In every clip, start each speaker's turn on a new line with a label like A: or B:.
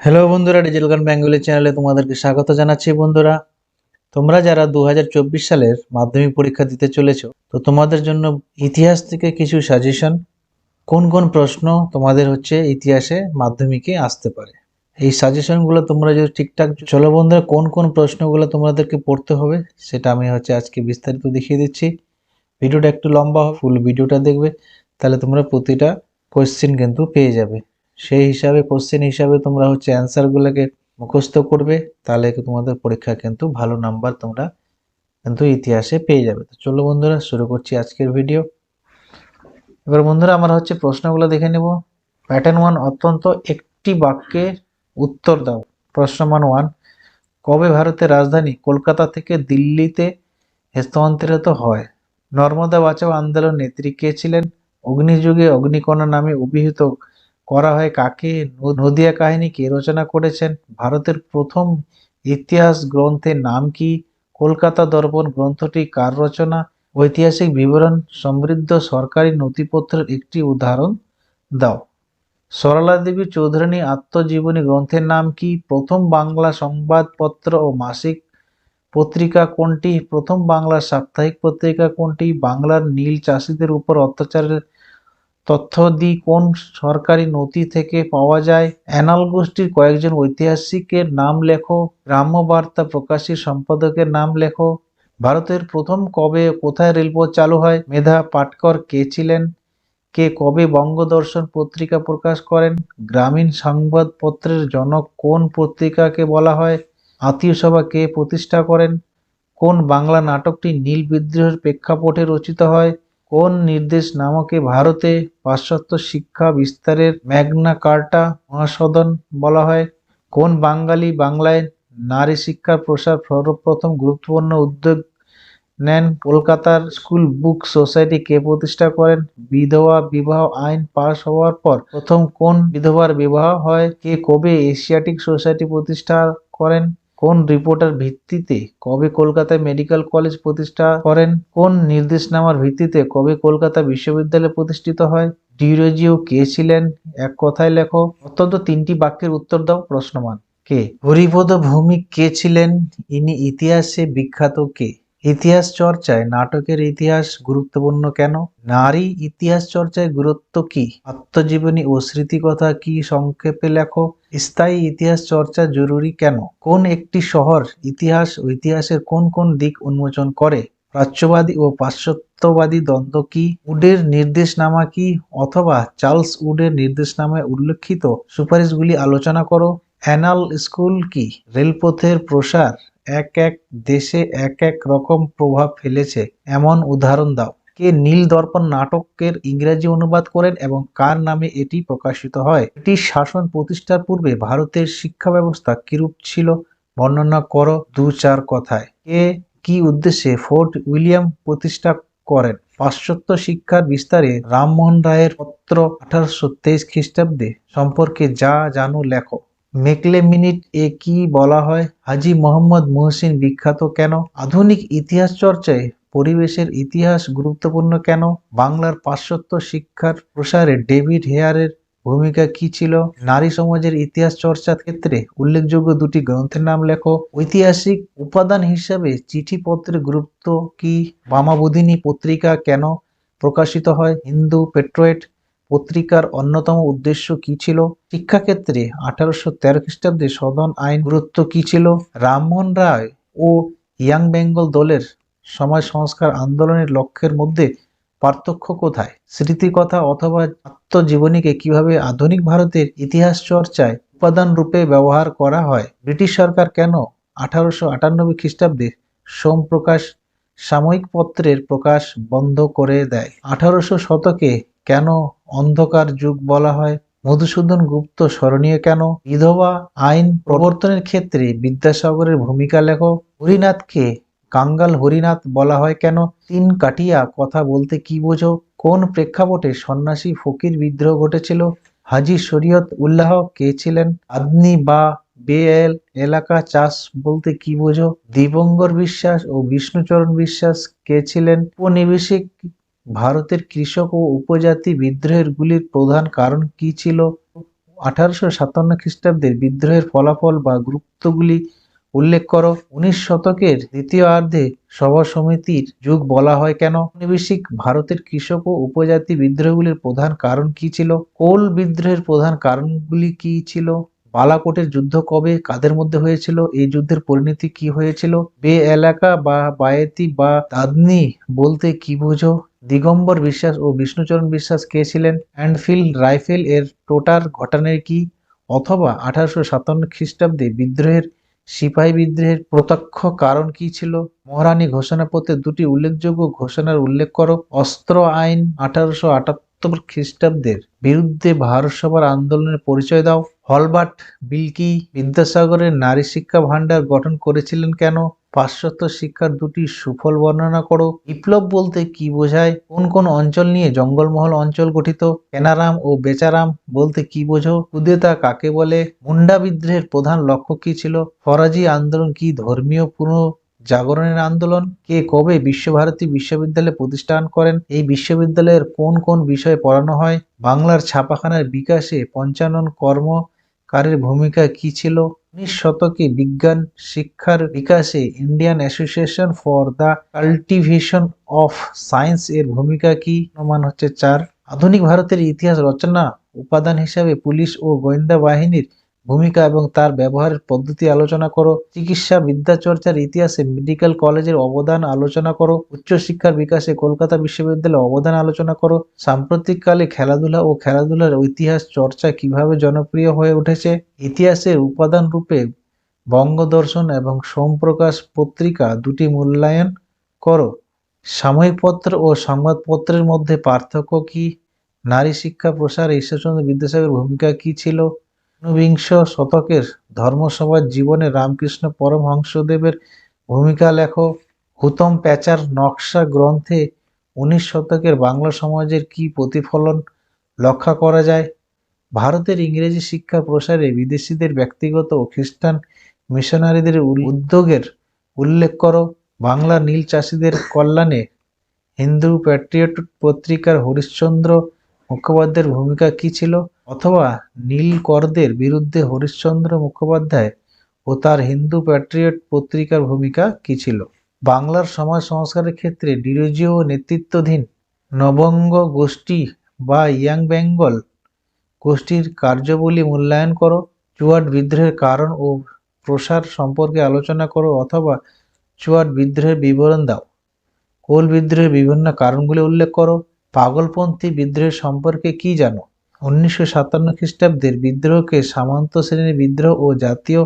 A: Hello বন্ধুরা, digital গান Bengali চ্যানেলে তোমাদেরকে স্বাগত জানাচ্ছি। বন্ধুরা, তোমরা যারা 2024 সালের মাধ্যমিক পরীক্ষা দিতে চলেছো, তো তোমাদের জন্য ইতিহাস থেকে কিছু সাজেশন, কোন কোন প্রশ্ন তোমাদের ইতিহাসে মাধ্যমিকে আসতে পারে, এই সাজেশনগুলো তোমরা যদি ঠিকঠাক চলো বন্ধুরা, কোন কোন প্রশ্নগুলো তোমাদেরকে পড়তে হবে সেটা আমি আজকে বিস্তারিত দেখিয়ে দিচ্ছি। ভিডিওটা একটু লম্বা হবে, ফুল ভিডিওটা দেখবে, তাহলে তোমরা প্রতিটা কোশ্চেন কিন্তু পেয়ে যাবে। সেই হিসাবে কোশ্চেন হিসাবে তোমরা অ্যান্সারগুলোকে মুখস্থ করবে, তাহলে তোমাদের পরীক্ষা কিন্তু ভালো নাম্বার তোমরা কিন্তু ইতিহাসে পেয়ে যাবে। তো চলো বন্ধুরা, শুরু করছি আজকের ভিডিও। এবার বন্ধুরা, আমরা প্রশ্নগুলো দেখে নেব। প্যাটার্ন 1, অত্যন্ত একটি বাক্যে উত্তর দাও। প্রশ্ন মান 1, কবে ভারতের রাজধানী কলকাতা থেকে দিল্লিতে স্থানান্তরিত হয়? নর্মদা বাঁচাও আন্দোলন নেত্রী কে ছিলেন? অগ্নিযুগে অগ্নিকণা নামে অভিহিত করা হয় কাকে? নদিয়া কাহিনী কে রচনা করেছেন? ভারতের প্রথম ইতিহাস গ্রন্থের নাম কি? কলকাতা দর্পণ গ্রন্থটি কার রচনা? ঐতিহাসিক বিবরণ সমৃদ্ধ সরকারি নথিপত্রের একটি উদাহরণ দাও। সরলা দেবী চৌধুরানী আত্মজীবনী গ্রন্থের নাম কি? প্রথম বাংলা সংবাদপত্র ও মাসিক পত্রিকা কোনটি? প্রথম বাংলা সাপ্তাহিক পত্রিকা কোনটি? বাংলার নীল চাষীদের উপর অত্যাচারের তথ্যাদি কোন সরকারি নথি থেকে পাওয়া যায়? অ্যানাল গোষ্ঠীর কয়েকজন ঐতিহাসিকের নাম লেখো। গ্রাম্য বার্তা প্রকাশের সম্পাদকের নাম লেখো। ভারতের প্রথম কবে কোথায় রেলপথ চালু হয়? মেধা পাটকর কে ছিলেন? কে কবে বঙ্গদর্শন পত্রিকা প্রকাশ করেন? গ্রামীণ সংবাদপত্রের জনক কোন পত্রিকাকে বলা হয়? আত্মীয় সভা কে প্রতিষ্ঠা করেন? কোন বাংলা নাটকটি নীল বিদ্রোহের প্রেক্ষাপটে রচিত হয়? কোন নির্দেশনামাকে ভারতে পাশ্চাত্য শিক্ষা বিস্তারের ম্যাগনা কার্টা মহাসদন বলা হয়? কোন বাঙালি বাংলায় নারী শিক্ষার প্রসার সর্বপ্রথম গুরুত্বপূর্ণ উদ্যোগ নেন? কলকাতার স্কুল বুক সোসাইটি কে প্রতিষ্ঠা করেন? বিধবা বিবাহ আইন পাশ হওয়ার পর প্রথম কোন বিধবার বিবাহ হয়? কে কবে এশিয়াটিক সোসাইটি প্রতিষ্ঠা করেন? কোন রিপোর্টের ভিত্তিতে কবে কলকাতায় মেডিকেল কলেজ প্রতিষ্ঠা করেন? কোন নির্দেশনামার ভিত্তিতে কবে কলকাতা বিশ্ববিদ্যালয় প্রতিষ্ঠিত হয়? ডিরোজিও কে ছিলেন? এক কথায় লেখো। অত্যন্ত 3টি বাক্যের উত্তর দাও। প্রশ্নমান কে? হরিপদ ভৌমিক কে ছিলেন? ইনি ইতিহাসে বিখ্যাত কে? ইতিহাস চর্চায় নাটকের ইতিহাস গুরুত্বপূর্ণ কেন? নারী ইতিহাস চর্চায় গুরুত্ব কি? আত্মজীবনী ও স্মৃতিকথা কি সংক্ষেপে লেখো। স্থায়ী ইতিহাস চর্চা জরুরি কেন? কোন একটি শহর ইতিহাস ও ইতিহাসের কোন কোন দিক উন্মোচন করে? প্রাচ্যবাদী ও পাশ্চাত্যবাদী দ্বন্দ্ব কি? উডের নির্দেশনামা কি? অথবা চার্লস উডের নির্দেশনামায় উল্লেখিত সুপারিশগুলি আলোচনা করো। অ্যানাল স্কুল কি? রেলপথের প্রসার এক এক দেশে এক এক রকম প্রভাব ফেলেছে এমন উদাহরণ দাও। কে নীল দর্পণ নাটকের ইংরেজি অনুবাদ করেন এবং কার নামে এটি প্রকাশিত হয়? ব্রিটিশ শাসন প্রতিষ্ঠার পূর্বে ভারতের শিক্ষা ব্যবস্থা কিরূপ ছিল বর্ণনা করো 2-4 কথায়। কে কি উদ্দেশ্যে ফোর্ট উইলিয়াম প্রতিষ্ঠা করেন? পাশ্চাত্য শিক্ষার বিস্তারে রামমোহন রায়ের পত্র 1823 খ্রিস্টাব্দে সম্পর্কে যা জানো লেখো। মেকলে মিনিট এ কি বলা হয়? হাজী মোহাম্মদ মুহসিন বিখ্যাত কেন? আধুনিক ইতিহাস চর্চায় পরিবেশের ইতিহাস গুরুত্বপূর্ণ কেন? বাংলার পাশ্চাত্য শিক্ষার প্রসারে ডেভিড হেয়ারের ভূমিকা কি ছিল? নারী সমাজের ইতিহাস চর্চার ক্ষেত্রে উল্লেখযোগ্য 2টি গ্রন্থের নাম লেখো। ঐতিহাসিক উপাদান হিসাবে চিঠিপত্রের গুরুত্ব কি? বামাবোধিনী পত্রিকা কেন প্রকাশিত হয়? হিন্দু পেট্রোয়েট পত্রিকার অন্যতম উদ্দেশ্য কি ছিল? শিক্ষাক্ষেত্রে 1813 খ্রিস্টাব্দে সদন আইন গুরুত্ব কি ছিল? রামমোহন রায় ও ইয়াং বেঙ্গল দলের সমাজ সংস্কার আন্দোলনের লক্ষ্যের মধ্যে পার্থক্য কোথায়? স্মৃতিকথা অথবা আত্মজীবনীকে কিভাবে আধুনিক ভারতের ইতিহাস চর্চায় উপাদান রূপে ব্যবহার করা হয়? ব্রিটিশ সরকার কেন 1898 খ্রিস্টাব্দে সোমপ্রকাশ সাময়িক পত্রের প্রকাশ বন্ধ করে দেয়? 1800 শতকে কেন অন্ধকার যুগ বলা হয়? মধুসূদন গুপ্ত স্মরণীয় কেন? বিধবা আইন প্রবর্তনের ক্ষেত্রে বিদ্যাসাগরের ভূমিকা লেখো। হরিনাথকে কাঙ্গাল হরিনাথ বলা হয় কেন? 3 কাঠিয়া কথা বলতে কি বোঝো? কোন প্রেক্ষাপটে সন্ন্যাসী ফকির বিদ্রোহ ঘটেছিল? হাজী শরীয়ত উল্লাহ কে ছিলেন? আদনি বা বেএল এলাকা চাষ বলতে কি বোঝো? দিবঙ্কর বিশ্বাস ও বিষ্ণুচরণ বিশ্বাস কে ছিলেন? উপনিবেশিক ভারতের কৃষক ও উপজাতি বিদ্রোহের গুলির প্রধান কারণ কি ছিল? 1857 খ্রিস্টাব্দের বিদ্রোহের ফলাফল বা গুরুত্বগুলি উল্লেখ করো। 19 শতকের দ্বিতীয়ার্ধে সভা সমিতির যুগ বলা হয় কেন? ঔপনিবেশিক ভারতের কৃষক ও উপজাতি বিদ্রোহগুলির প্রধান কারণ কি ছিল? কোল বিদ্রোহের প্রধান কারণগুলি কি ছিল? বালাকোটের যুদ্ধ কবে কাদের মধ্যে হয়েছিল? এই যুদ্ধের পরিণতি কি হয়েছিল? বে এলাকা বা বায়েতি বা দাদনি বলতে কি বোঝো? দিগম্বর বিশ্বাস ও বিষ্ণুচরণ বিশ্বাস কে ছিলেন? এনফিল্ড রাইফেল এর টোটার ঘটানের কি? অথবা 1857 খ্রিস্টাব্দে বিদ্রোহের সিপাহী বিদ্রোহের প্রত্যক্ষ কারণ কি ছিল? মহারানী ঘোষণাপত্রে দুটি উল্লেখযোগ্য ঘোষণার উল্লেখ করো। অস্ত্র আইন 1878 খ্রিস্টাব্দের বিরুদ্ধে ভারত সভার আন্দোলনের পরিচয় দাও। হলবার্ট বিল কি? বিদ্যাসাগরের নারী শিক্ষা ভাণ্ডার গঠন করেছিলেন কেন? পাশ্চাত্য শিক্ষার দুটি সুফল বর্ণনা করো। বিপ্লব বলতে কি বোঝায়? কোন কোন অঞ্চল নিয়ে জঙ্গলমহল অঞ্চল গঠিত? কেনারাম ও বেচারাম বলতে কি বোঝো? কুদেতা কাকে বলে? মুন্ডা বিদ্রোহের প্রধান লক্ষ্য কি ছিল? ফরাজি আন্দোলন কি ধর্মীয় পুনর্জাগরণের আন্দোলন? কে কবে বিশ্বভারতী বিশ্ববিদ্যালয় প্রতিষ্ঠান করেন? এই বিশ্ববিদ্যালয়ের কোন কোন বিষয়ে পড়ানো হয়? বাংলার ছাপাখানার বিকাশে পঞ্চানন কর্মকারের ভূমিকা কি ছিল? 19 শতকে বিজ্ঞান শিক্ষার বিকাশে Indian association for the cultivation of science এর ভূমিকা কি? অনুমান হচ্ছে 4। আধুনিক ভারতের ইতিহাস রচনা উপাদান হিসাবে পুলিশ ও গোয়েন্দা বাহিনীর ভূমিকা এবং তার ব্যবহারের পদ্ধতি আলোচনা করো। চিকিৎসা বিদ্যাচর্চার ইতিহাসে মেডিকেল কলেজের অবদান আলোচনা করো। উচ্চশিক্ষার বিকাশে কলকাতা বিশ্ববিদ্যালয়ের অবদান আলোচনা করো। সাম্প্রতিককালে খেলাধুলা ও খেলাধুলার ইতিহাস চর্চা কিভাবে জনপ্রিয় হয়ে উঠেছে? ইতিহাসের উপাদান রূপে বঙ্গদর্শন এবং সোমপ্রকাশ পত্রিকা দুটি মূল্যায়ন করো। সাময়িক পত্র ও সংবাদপত্রের মধ্যে পার্থক্য কি? নারী শিক্ষা প্রসারে ঈশ্বরচন্দ্র বিদ্যাসাগরের ভূমিকা কি ছিল? ঊনবিংশ শতকের ধর্মসভার জীবনে রামকৃষ্ণ পরমহংসদেবের ভূমিকা লেখো। হুতম প্যাঁচার নকশা গ্রন্থে 19 শতকের বাংলা সমাজের কি প্রতিফলন লক্ষ্য করা যায়? ভারতের ইংরেজি শিক্ষা প্রসারে বিদেশিদের ব্যক্তিগত ও খ্রিস্টান মিশনারিদের উদ্যোগের উল্লেখ করো। বাংলার নীল চাষীদের কল্যাণে হিন্দু প্যাট্রিয়ট পত্রিকার হরিশ্চন্দ্র মুখোপাধ্যায়ের ভূমিকা কি ছিল? অথবা নীলকরদের বিরুদ্ধে হরিশ্চন্দ্র মুখোপাধ্যায় ও তার হিন্দু প্যাট্রিয়ট পত্রিকার ভূমিকা কি ছিল? বাংলার সমাজ সংস্কারের ক্ষেত্রে ডিরোজিও নেতৃত্বাধীন নবঙ্গ গোষ্ঠী বা ইয়াং বেঙ্গল গোষ্ঠীর কার্যাবলী মূল্যায়ন করো। চুয়াট বিদ্রোহের কারণ ও প্রসার সম্পর্কে আলোচনা করো অথবা চুয়াট বিদ্রোহের বিবরণ দাও। কোল বিদ্রোহের বিভিন্ন কারণগুলি উল্লেখ করো। পাগলপন্থী বিদ্রোহের সম্পর্কে কি জানো? 1957 খ্রিস্টাব্দের বিদ্রোহকে সামন্ত শ্রেণীর বিদ্রোহ ও জাতীয়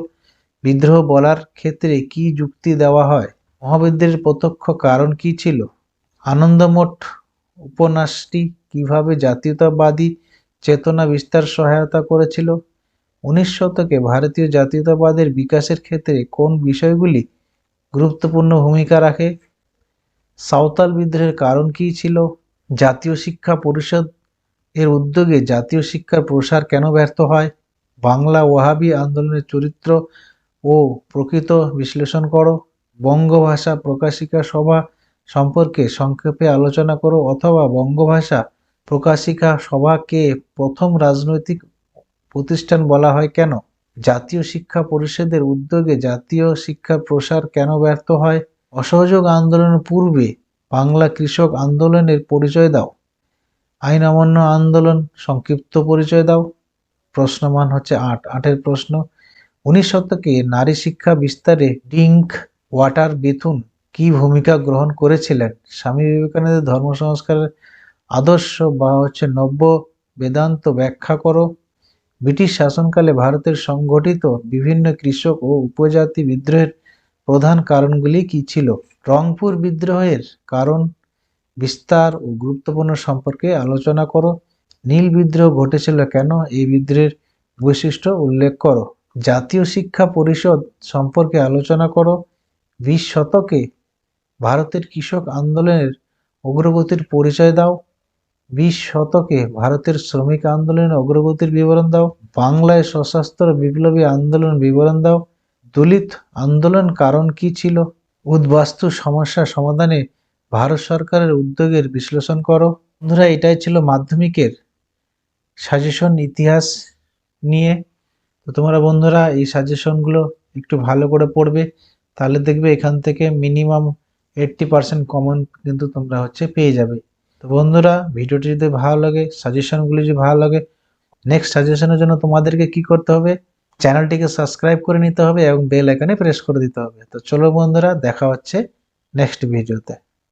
A: বিদ্রোহ বলার ক্ষেত্রে কি যুক্তি দেওয়া হয়? মহাবিদ্রোহের প্রত্যক্ষ কারণ কি ছিল? আনন্দমঠ উপন্যাসটি কিভাবে জাতীয়তাবাদী চেতনা বিস্তার সহায়তা করেছিল? 19 শতকে ভারতীয় জাতীয়তাবাদের বিকাশের ক্ষেত্রে কোন বিষয়গুলি গুরুত্বপূর্ণ ভূমিকা রাখে? সাঁওতাল বিদ্রোহের কারণ কি ছিল? জাতীয় শিক্ষা পরিষদ এর উদ্যোগে জাতীয় শিক্ষার প্রসার কেন ব্যর্থ হয়? বাংলা ওয়াহাবি আন্দোলনের চরিত্র ও প্রকৃত বিশ্লেষণ করো। বঙ্গভাষা প্রকাশিকা সভা সম্পর্কে সংক্ষেপে আলোচনা করো অথবা বঙ্গভাষা প্রকাশিকা সভাকে প্রথম রাজনৈতিক প্রতিষ্ঠান বলা হয় কেন? জাতীয় শিক্ষা পরিষদের উদ্যোগে জাতীয় শিক্ষার প্রসার কেন ব্যর্থ হয়? অসহযোগ আন্দোলনের পূর্বে বাংলা কৃষক আন্দোলনের পরিচয় দাও। আইন অমান্য আন্দোলন সংক্ষিপ্ত পরিচয় দাও। প্রশ্নমান হচ্ছে 8। 8-এর প্রশ্ন, 19 শতকে নারী শিক্ষা বিস্তারে ডিঙ্ক ওয়াটার বেথুন কি ভূমিকা গ্রহণ করেছিলেন? স্বামী বিবেকানন্দের ধর্ম সংস্কারের আদর্শ বা নব্য বেদান্ত ব্যাখ্যা করো। ব্রিটিশ শাসনকালে ভারতের সংঘটিত বিভিন্ন কৃষক ও উপজাতি বিদ্রোহের প্রধান কারণগুলি কি ছিল? রংপুর বিদ্রোহের কারণ বিস্তার ও গুরুত্বপূর্ণ সম্পর্কে আলোচনা করো। নীল বিদ্রোহ ঘটেছিল কেন? এই বিদ্রোহের বৈশিষ্ট্য উল্লেখ করো। জাতীয় শিক্ষা পরিষদ সম্পর্কে আলোচনা করো। 20 শতকে ভারতের কৃষক আন্দোলনের অগ্রগতির পরিচয় দাও। 20 শতকে ভারতের শ্রমিক আন্দোলনের অগ্রগতির বিবরণ দাও। বাংলায় সশস্ত্র বিপ্লবী আন্দোলন বিবরণ দাও। দলিত আন্দোলন কারণ কি ছিল? উদ্বাস্তু সমস্যা সমাধানে ভারত সরকারের উদ্যোগের বিশ্লেষণ করো। বন্ধুরা, এটাই ছিল মাধ্যমিকের সাজেশন ইতিহাস নিয়ে। তো তোমরা বন্ধুরা এই সাজেশনগুলো একটু ভালো করে পড়বে, তাহলে দেখবে এখান থেকে মিনিমাম 80% কমন কিন্তু তোমরা পেয়ে যাবে। তো বন্ধুরা ভিডিওটি যদি ভালো লাগে, সাজেশনগুলি যদি ভালো লাগে, নেক্সট সাজেশনের জন্য তোমাদেরকে কি করতে হবে, চ্যানেলটিকে সাবস্ক্রাইব করে নিতে হবে এবং বেল আইকনে প্রেস করে দিতে হবে। তো চলো বন্ধুরা, দেখা হচ্ছে নেক্সট ভিডিওতে।